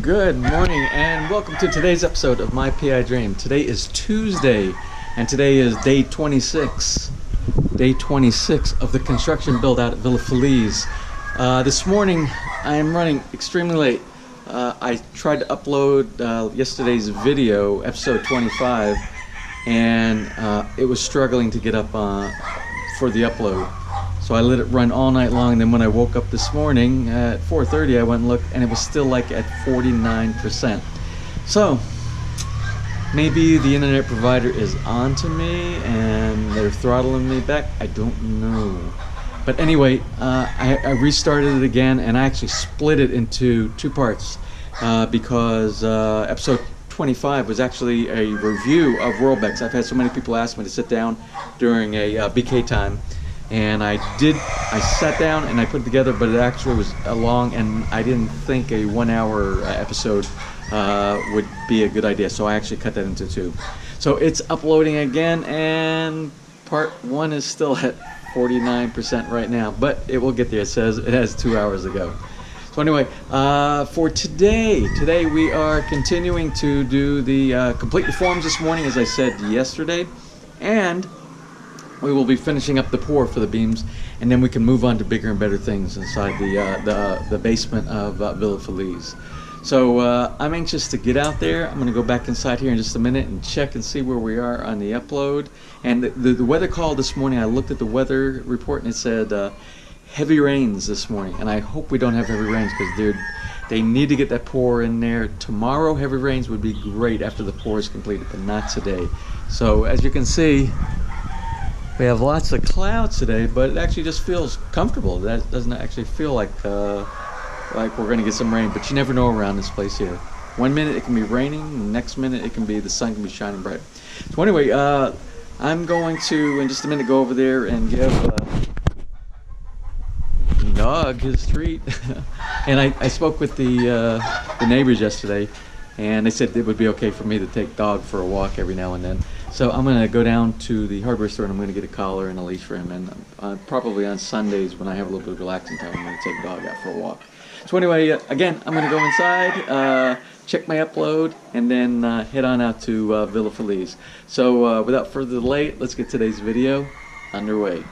Good morning and welcome to today's episode of My PI Dream. Today is Tuesday and today is day 26. Day 26 of the construction build out at Villa Feliz. This morning I am running extremely late. I tried to upload yesterday's video, episode 25, and it was struggling to get up for the upload. So I let it run all night long, and then when I woke up this morning at 4:30 I went and looked and it was still like at 49%. So maybe the internet provider is on to me and they're throttling me back. I don't know. But anyway, I restarted it again and I actually split it into two parts because episode 25 was actually a review of Rollbacks. I've had so many people ask me to sit down during a BK time. And I sat down and I put it together, but it actually was long and I didn't think a 1 hour episode would be a good idea. So I actually cut that into two. So it's uploading again and part one is still at 49% right now, but it will get there. It says it has 2 hours to go. So anyway, for today we are continuing to do the complete the forms this morning, as I said yesterday, and we will be finishing up the pour for the beams, and then we can move on to bigger and better things inside the basement of Villa Feliz. So I'm anxious to get out there. I'm going to go back inside here in just a minute and check and see where we are on the upload. And the weather call this morning, I looked at the weather report and it said heavy rains this morning, and I hope we don't have heavy rains because they need to get that pour in there. Tomorrow heavy rains would be great after the pour is completed, but not today. So as you can see, we have lots of clouds today, but it actually just feels comfortable. That doesn't actually feel like we're going to get some rain, but you never know around this place here. 1 minute it can be raining, the next minute it can be the sun can be shining bright. So anyway, I'm going to in just a minute go over there and give the dog his treat. And I spoke with the neighbors yesterday, and they said it would be okay for me to take dog for a walk every now and then. So I'm going to go down to the hardware store and I'm going to get a collar and a leash for him. And probably on Sundays when I have a little bit of relaxing time, I'm going to take dog out for a walk. So anyway, again, I'm going to go inside, check my upload, and then head on out to Villa Feliz. So without further delay, let's get today's video underway.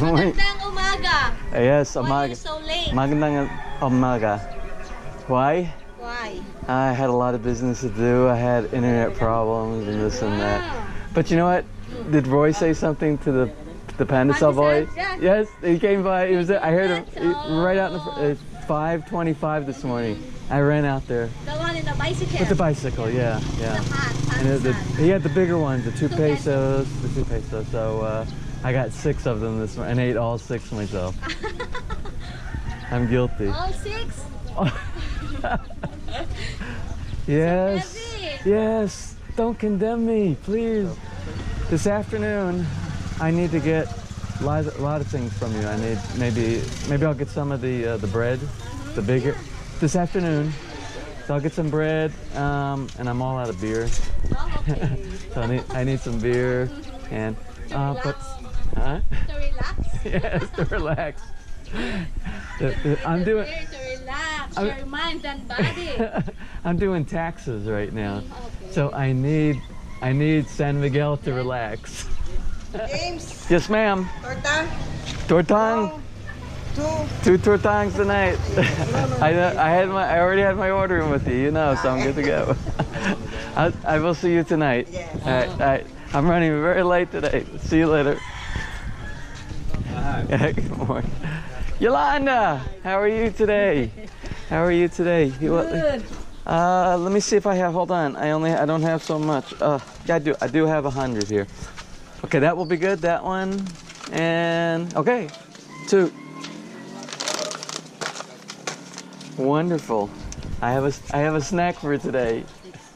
Magandang umaga. Yes, Why are umaga. you so late? Magandang umaga. Why? Why? I had a lot of business to do. I had internet problems and this and that. But you know what? Did Roy say something to the pandol boy? Yeah. Yes, he came by. He was there. I heard him right out in the 5:25 this morning. I ran out there. The one in the bicycle. With the bicycle, yeah. And he had the bigger ones, the 2 pesos, the 2 pesos. So I got 6 of them this morning and ate all 6 myself. I'm guilty. All 6? Yes. So heavy. Yes. Don't condemn me, please. This afternoon, I need to get a lot of things from you. I need maybe I'll get some of the bread, the bigger. This afternoon, So I'll get some bread, and I'm all out of beer. Oh, okay. So I need some beer, and but To relax? yes, to relax. I'm doing. Here to relax I'm- your mind and body. I'm doing taxes right now, Okay. so I need San Miguel to relax. James, Yes, ma'am. torta, Tortang. two. 2 tortangs tonight. I already had my order in with you, you know, so I'm good to go. I will see you tonight. Yes. All right. I'm running very late today. See you later. Good morning. Yolanda, how are you today? How are you today? Good. Let me see if I have. Hold on. I don't have so much. Yeah, I do have 100 here. Okay, that will be good. That one, and okay, 2. Wonderful. I have a snack for today.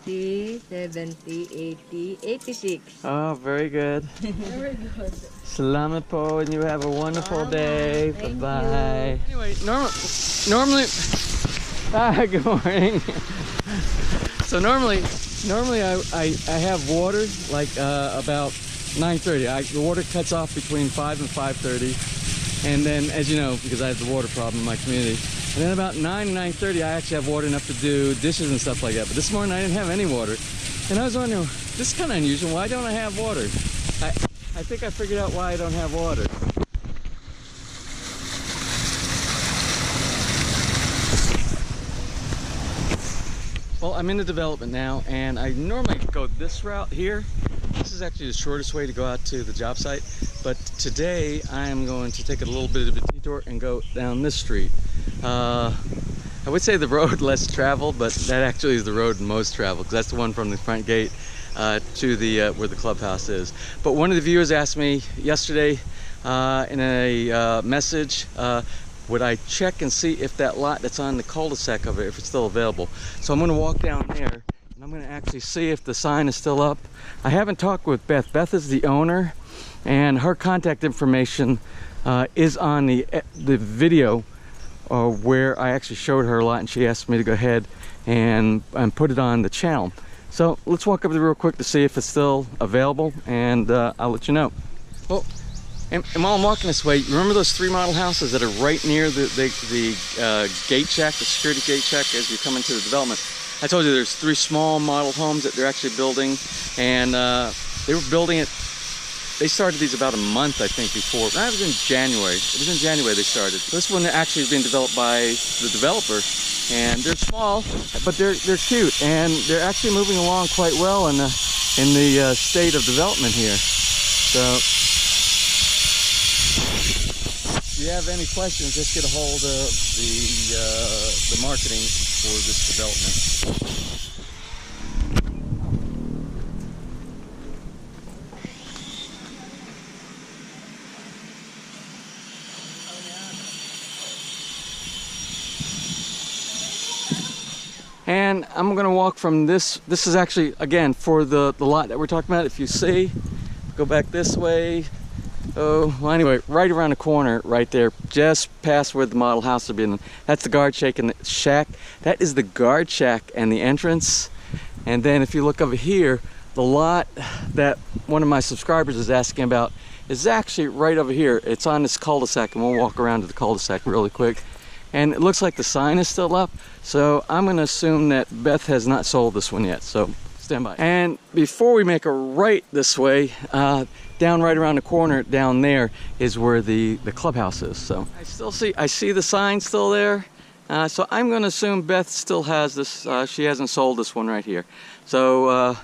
60, 70, 80, 86. Oh, very good. Very good. Salamat po, and you have a wonderful day. Thank Bye-bye. Anyway, normally, good morning. So normally I have water like about 9:30. The water cuts off between 5 and 5:30, and then, as you know, because I have the water problem in my community, and then about 9 and 9:30 I actually have water enough to do dishes and stuff like that. But this morning I didn't have any water, and I was wondering, this is kind of unusual. Why don't I have water? I think I figured out why I don't have water. Well, I'm in the development now, and I normally go this route here. This is actually the shortest way to go out to the job site, but today I am going to take a little bit of a detour and go down this street. I would say the road less traveled, but that actually is the road most traveled, because that's the one from the front gate to the where the clubhouse is. But one of the viewers asked me yesterday in a message, would I check and see if that lot that's on the cul-de-sac of it, if it's still available. So I'm going to walk down there, and I'm going to actually see if the sign is still up. I haven't talked with Beth. Beth is the owner, and her contact information is on the video where I actually showed her a lot, and she asked me to go ahead and put it on the channel. So let's walk up there real quick to see if it's still available, and I'll let you know. Well, and while I'm walking this way, remember those 3 model houses that are right near the gate shack, the security gate shack as you come into the development? I told you there's 3 small model homes that they're actually building, and they were building it. They started these about a month, I think, before. That was in January. It was in January they started. This one actually is being developed by the developer, and they're small, but they're cute, and they're actually moving along quite well in the state of development here. So, if you have any questions, just get a hold of the marketing for this development. And I'm gonna walk from this. This is actually, again, for the lot that we're talking about. If you see, go back this way. Oh, well, anyway, right around the corner, right there, just past where the model house will be. That's the guard shack and the shack. That is the guard shack and the entrance. And then if you look over here, the lot that one of my subscribers is asking about is actually right over here. It's on this cul-de-sac, and we'll walk around to the cul-de-sac really quick. And it looks like the sign is still up, so I'm going to assume that Beth has not sold this one yet, so stand by. And before we make a right this way, down right around the corner down there is where the clubhouse is. So I see the sign still there, so I'm going to assume Beth still has this. She hasn't sold this one right here, so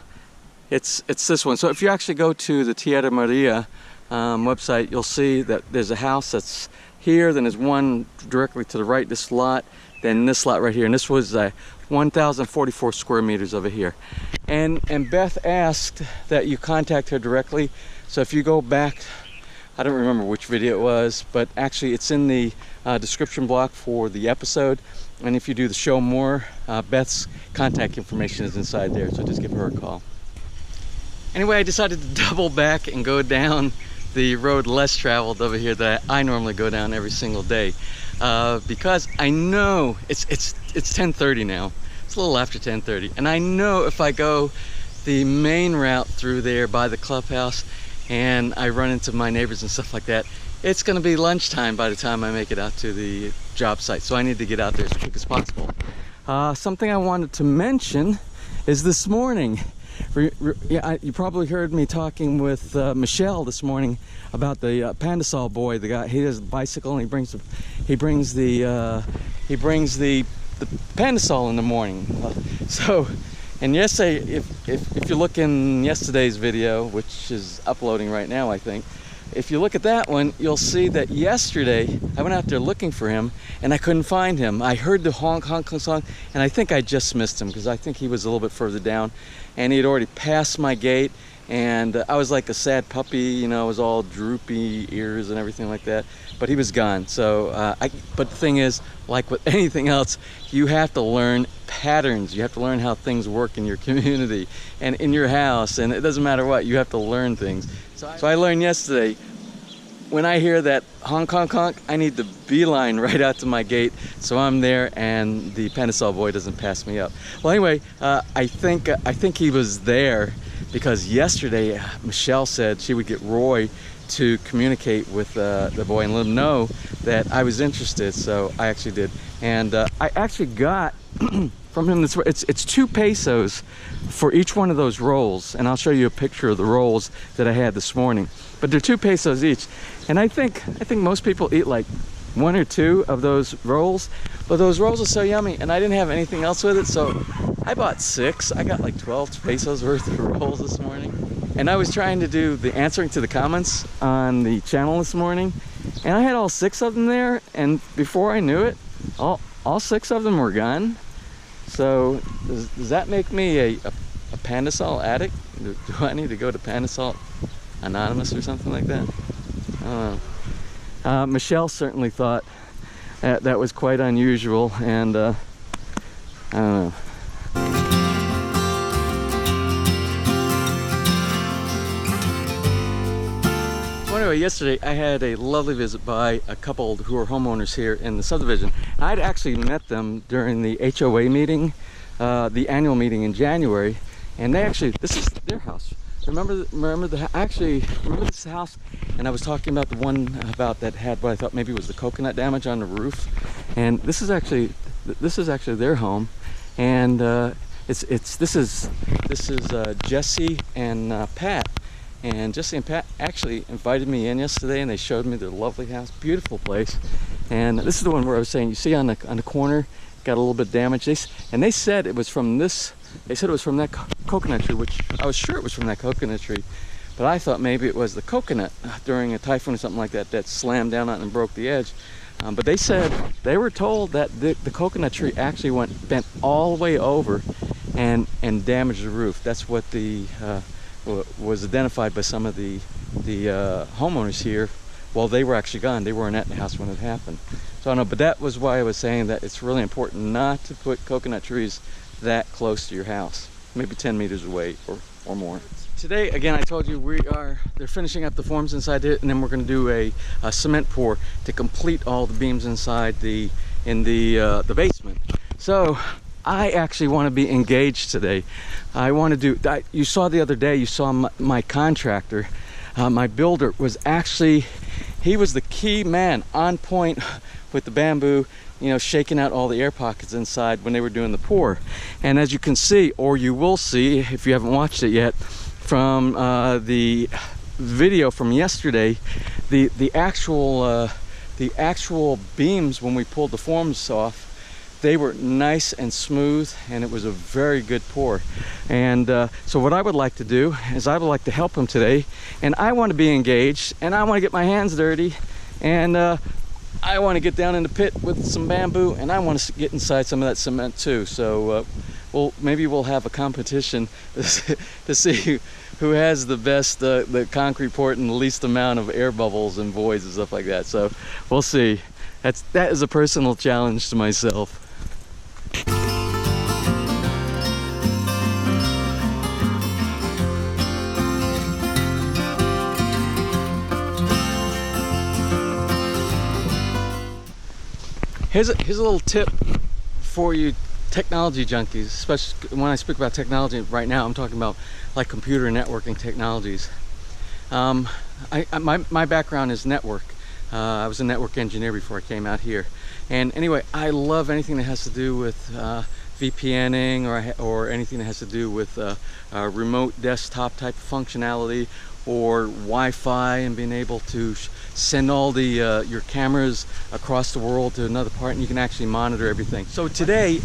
it's this one. So if you actually go to the Tierra Maria website, you'll see that there's a house that's here, then there's one directly to the right, this lot, then this lot right here, and this was 1,044 square meters over here. And Beth asked that you contact her directly. So if you go back, I don't remember which video it was, but actually it's in the description block for the episode, and if you do the show more, Beth's contact information is inside there, so just give her a call. Anyway, I decided to double back and go down the road less traveled over here that I normally go down every single day, because I know it's 10:30 now, It's a little after 10:30, and I know if I go the main route through there by the clubhouse and I run into my neighbors and stuff like that, it's going to be lunchtime by the time I make it out to the job site. So I need to get out there as quick as possible. Something I wanted to mention is this morning. You probably heard me talking with Michelle this morning about the pandol boy. The guy, he has a bicycle and he brings the pandol in the morning. And yesterday, if you look in yesterday's video, which is uploading right now, I think, if you look at that one, you'll see that yesterday I went out there looking for him and I couldn't find him. I heard the honk honk song and I think I just missed him because I think he was a little bit further down and he had already passed my gate, and I was like a sad puppy, you know, I was all droopy ears and everything like that, but he was gone. So but the thing is, like with anything else, you have to learn patterns. You have to learn how things work in your community and in your house, and it doesn't matter what, you have to learn things. So I learned yesterday, when I hear that honk honk honk, I need to beeline right out to my gate so I'm there and the pandol boy doesn't pass me up. Well, anyway, I think he was there because yesterday Michelle said she would get Roy to communicate with the boy and let him know that I was interested, so I actually did. And I actually got from him this, it's 2 pesos for each one of those rolls, and I'll show you a picture of the rolls that I had this morning, but they're 2 pesos each. And I think most people eat like 1 or 2 of those rolls, but those rolls are so yummy, and I didn't have anything else with it, so I bought 6. I got like 12 pesos worth of rolls this morning. And I was trying to do the answering to the comments on the channel this morning, and I had all 6 of them there, and before I knew it, all 6 of them were gone. So does that make me a pandol addict? Do I need to go to Pandol Anonymous or something like that? I don't know. Michelle certainly thought that was quite unusual, and I don't know. So anyway, yesterday I had a lovely visit by a couple who are homeowners here in the subdivision. I'd actually met them during the HOA meeting, the annual meeting in January, and they actually, this is their house. Remember this house, and I was talking about the one about that had what I thought maybe was the coconut damage on the roof, and this is actually their home, and this is Jesse and Pat. And Jesse and Pat actually invited me in yesterday, and they showed me their lovely house, beautiful place. And this is the one where I was saying, you see on the corner, got a little bit damaged. They said it was from this. They said it was from that coconut tree, which I was sure it was from that coconut tree, but I thought maybe it was the coconut during a typhoon or something like that that slammed down on it and broke the edge. But they said they were told that the coconut tree actually bent all the way over and damaged the roof. That's what was identified by some of the homeowners here. Well, they were actually gone. They weren't at the house when it happened. So I don't know, but that was why I was saying that it's really important not to put coconut trees that close to your house, maybe 10 meters away or more. Today, again, I told you they're finishing up the forms inside it, and then we're going to do a cement pour to complete all the beams inside the basement. So I actually want to be engaged today. I want to do, you saw the other day, you saw my contractor, my builder was actually, he was the key man on point with the bamboo, you know, shaking out all the air pockets inside when they were doing the pour. And as you can see, or you will see if you haven't watched it yet, from the video from yesterday, the actual beams when we pulled the forms off, they were nice and smooth, and it was a very good pour. And so what I would like to do is I would like to help him today, and I want to be engaged, and I want to get my hands dirty, and I want to get down in the pit with some bamboo, and I want to get inside some of that cement too. So maybe we'll have a competition to see who has the best the concrete pour and the least amount of air bubbles and voids and stuff like that. So we'll see. That is a personal challenge to myself. Here's a little tip for you technology junkies, especially when I speak about technology right now, I'm talking about like computer networking technologies. My background is network. I was a network engineer before I came out here. And anyway, I love anything that has to do with VPNing or anything that has to do with remote desktop type of functionality, or Wi-Fi, and being able to send all the your cameras across the world to another part, and you can actually monitor everything. So today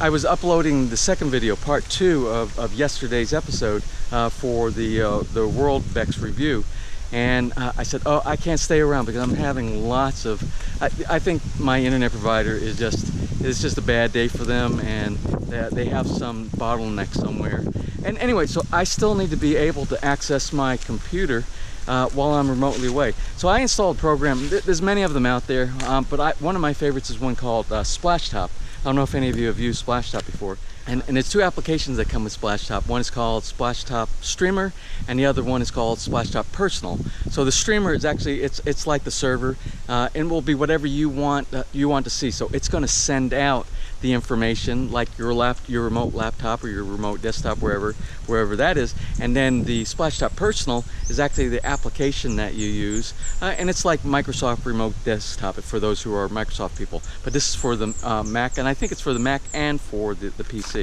I was uploading the second video, part 2 of yesterday's episode for the World Bex review. And I said, oh, I can't stay around because I'm having lots of, I think my internet provider is just a bad day for them, and they have some bottleneck somewhere. And anyway, so I still need to be able to access my computer while I'm remotely away. So I installed a program. There's many of them out there, but one of my favorites is one called Splashtop. I don't know if any of you have used Splashtop before. And there's 2 applications that come with Splashtop. One is called Splashtop Streamer, and the other one is called Splashtop Personal. So the streamer is actually, it's like the server, and will be whatever you want to see. So it's going to send out the information, like your remote laptop or your remote desktop, wherever that is. And then the Splashtop Personal is actually the application that you use, and it's like Microsoft Remote Desktop for those who are Microsoft people. But this is for the Mac, and I think it's for the Mac and for the PC.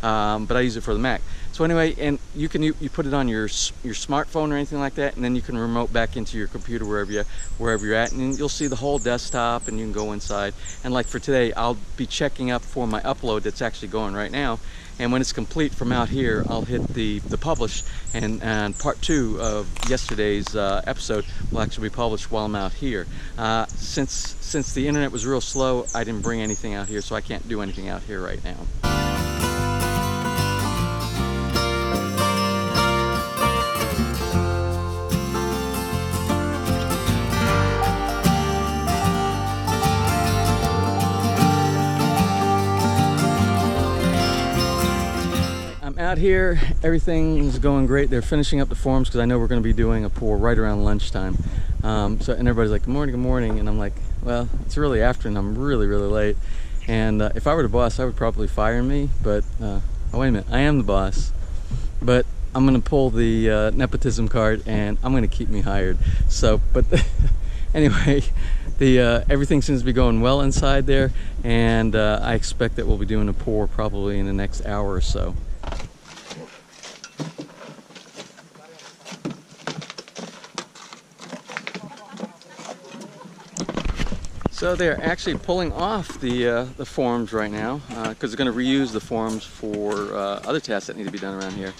But I use it for the Mac. So anyway, and you put it on your smartphone or anything like that, and then you can remote back into your computer wherever you're at, and you'll see the whole desktop, and you can go inside. And like for today, I'll be checking up for my upload that's actually going right now, and when it's complete from out here, I'll hit the publish, and part 2 of yesterday's episode will actually be published while I'm out here. Since the internet was real slow, I didn't bring anything out here, so I can't do anything out here right now. Out here, everything's going great. They're finishing up the forms because I know we're going to be doing a pour right around lunchtime. And everybody's like, good morning, and I'm like, well, it's really afternoon. I'm really late, and if I were the boss, I would probably fire me, but oh, wait a minute, I am the boss, but I'm going to pull the nepotism card, and I'm going to keep me hired. So, but anyway, everything seems to be going well inside there, and I expect that we'll be doing a pour probably in the next hour or so. So they're actually pulling off the forms right now because they're going to reuse the forms for other tasks that need to be done around here.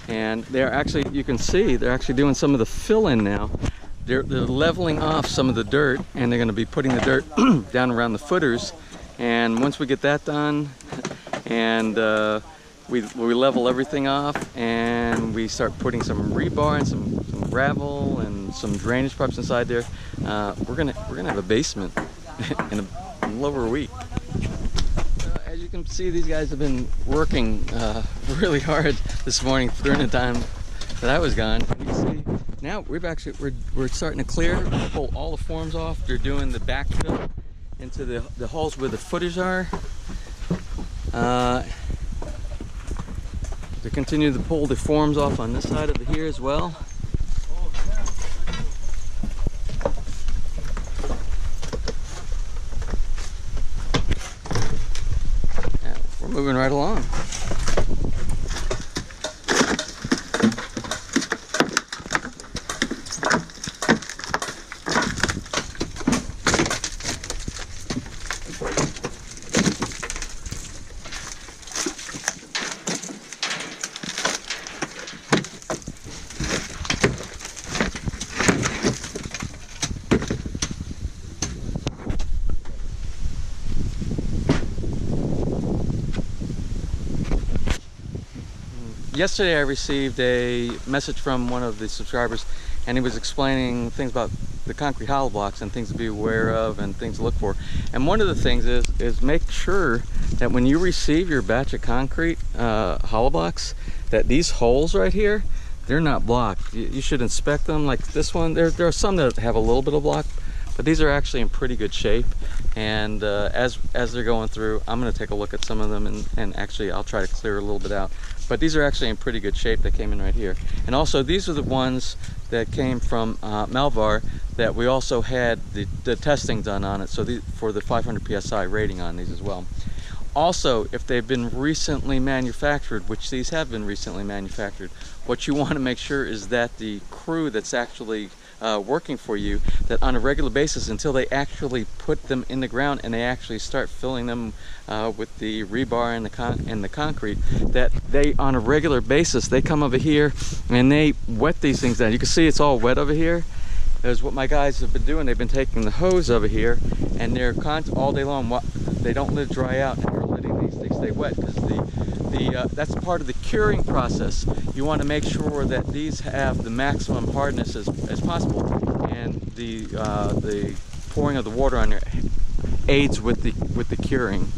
And they're actually, you can see, they're actually doing some of the fill-in now. They're leveling off some of the dirt, and they're going to be putting the dirt down around the footers. And once we get that done, and we level everything off, and we start putting some rebar and some gravel and some drainage pipes inside there, we're gonna have a basement in a little over a week. As you can see, these guys have been working really hard this morning during the time that I was gone. You can see now we're starting to pull all the forms off. They're doing the backfill into the holes where the footers are. They continue to pull the forms off on this side of here as well. We're moving right along. Yesterday I received a message from one of the subscribers, and he was explaining things about the concrete hollow blocks and things to be aware of and things to look for. And one of the things is make sure that when you receive your batch of concrete hollow blocks, that these holes right here, they're not blocked. You should inspect them. Like this one, there are some that have a little bit of block, but these are actually in pretty good shape. And as they're going through, I'm going to take a look at some of them, and actually I'll try to clear a little bit out. But these are actually in pretty good shape. They came in right here. And also these are the ones that came from Malvar that we also had the testing done on it, so for the 500 psi rating on these as well. Also, if they've been recently manufactured, which these have been recently manufactured, what you want to make sure is that the crew that's actually working for you, that on a regular basis, until they actually put them in the ground and they actually start filling them with the rebar and the concrete, that they on a regular basis they come over here and they wet these things down. You can see it's all wet over here. That's what my guys have been doing. They've been taking the hose over here and they're all day long. They don't let it dry out, and they're letting these things stay wet, because that's part of the curing process. You want to make sure that these have the maximum hardness as possible, and the pouring of the water on there aids with the curing.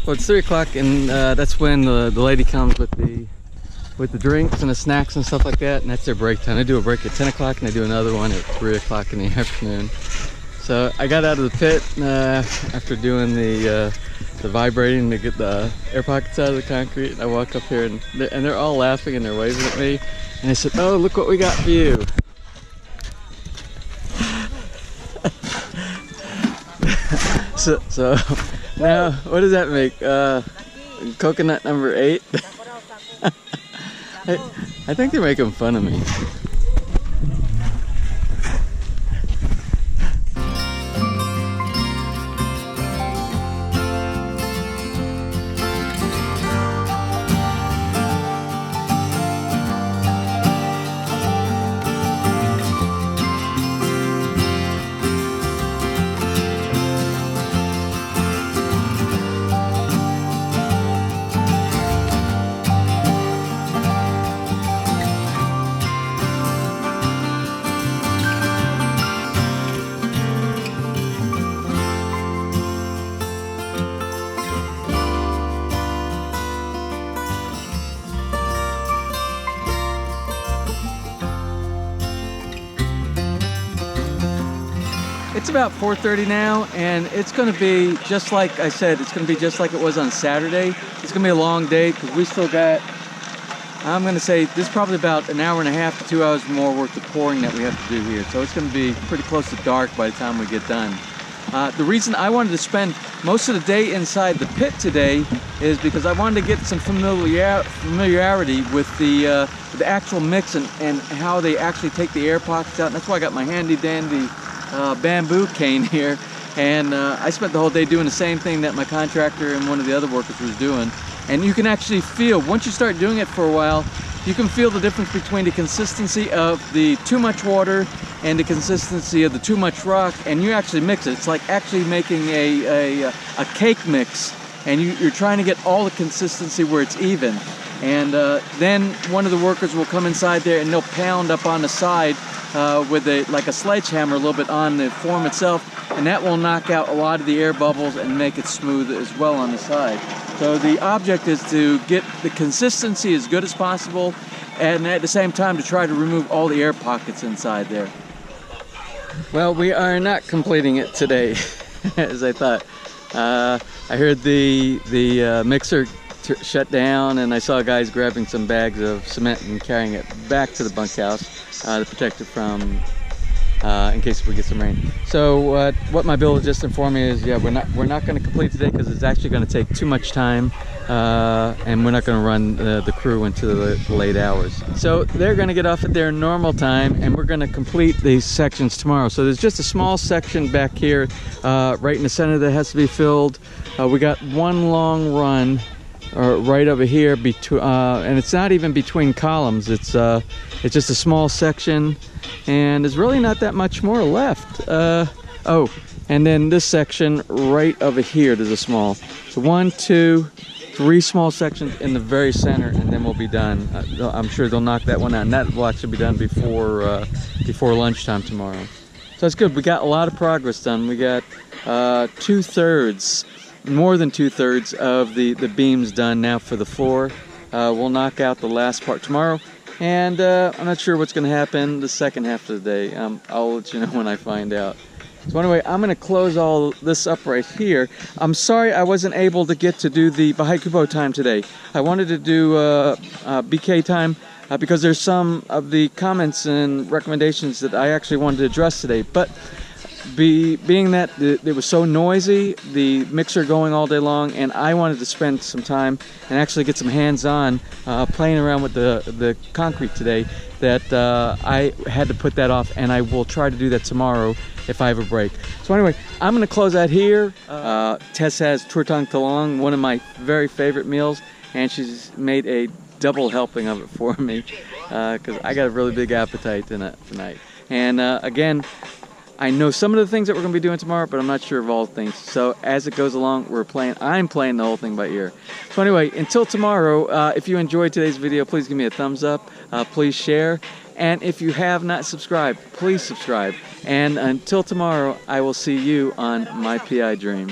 Well, it's 3 o'clock, and that's when the lady comes with the drinks and the snacks and stuff like that, and that's their break time. They do a break at 10 o'clock and they do another one at 3 o'clock in the afternoon. So I got out of the pit after doing the vibrating to get the air pockets out of the concrete, and I walk up here and they're all laughing and they're waving at me, and they said, "Oh, look what we got for you." So now, what does that make? Coconut number 8? I think they're making fun of me. It's about 4:30 now, and it's going to be just like I said, it's going to be just like it was on Saturday. It's going to be a long day because we still got, I'm going to say, this is probably about an hour and a half to 2 hours more worth of pouring that we have to do here. So it's going to be pretty close to dark by the time we get done. The reason I wanted to spend most of the day inside the pit today is because I wanted to get some familiarity with the actual mix and how they actually take the air pockets out. And that's why I got my handy dandy bamboo cane here, and I spent the whole day doing the same thing that my contractor and one of the other workers was doing. And you can actually feel, once you start doing it for a while, you can feel the difference between the consistency of the too much water and the consistency of the too much rock, and you actually mix it. It's like actually making a cake mix, and you're trying to get all the consistency where it's even. And then one of the workers will come inside there and they'll pound up on the side with like a sledgehammer a little bit on the form itself, and that will knock out a lot of the air bubbles and make it smooth as well on the side. So the object is to get the consistency as good as possible, and at the same time to try to remove all the air pockets inside there. Well, we are not completing it today as I thought. I heard the mixer shut down, and I saw guys grabbing some bags of cement and carrying it back to the bunkhouse to protect it from in case we get some rain. So what my bill just informed me is, yeah, we're not going to complete today because it's actually going to take too much time and we're not going to run the crew into the late hours. So they're going to get off at their normal time, and we're going to complete these sections tomorrow. So there's just a small section back here right in the center that has to be filled. We got one long run right over here between, and it's not even between columns. It's just a small section, and there's really not that much more left. Oh, and then this section right over here, there's a small. So 1, 2, 3 small sections in the very center, and then we'll be done. I'm sure they'll knock that one out, and that will actually be done before lunchtime tomorrow. So that's good. We got a lot of progress done. We got 2/3, more than 2/3 of the beams done now for the floor. We'll knock out the last part tomorrow, and I'm not sure what's going to happen the second half of the day. I'll let you know when I find out. So anyway, I'm going to close all this up right here. I'm sorry I wasn't able to get to do the Bahay Kubo time today. I wanted to do BK time because there's some of the comments and recommendations that I actually wanted to address today. But being that it was so noisy, the mixer going all day long, and I wanted to spend some time and actually get some hands-on playing around with the concrete today, that I had to put that off, and I will try to do that tomorrow if I have a break. So anyway, I'm going to close out here. Tess has turtang talong, one of my very favorite meals, and she's made a double helping of it for me because I got a really big appetite tonight. And again, I know some of the things that we're going to be doing tomorrow, but I'm not sure of all the things. So as it goes along, I'm playing the whole thing by ear. So anyway, until tomorrow, if you enjoyed today's video, please give me a thumbs up. Please share. And if you have not subscribed, please subscribe. And until tomorrow, I will see you on My PI Dream.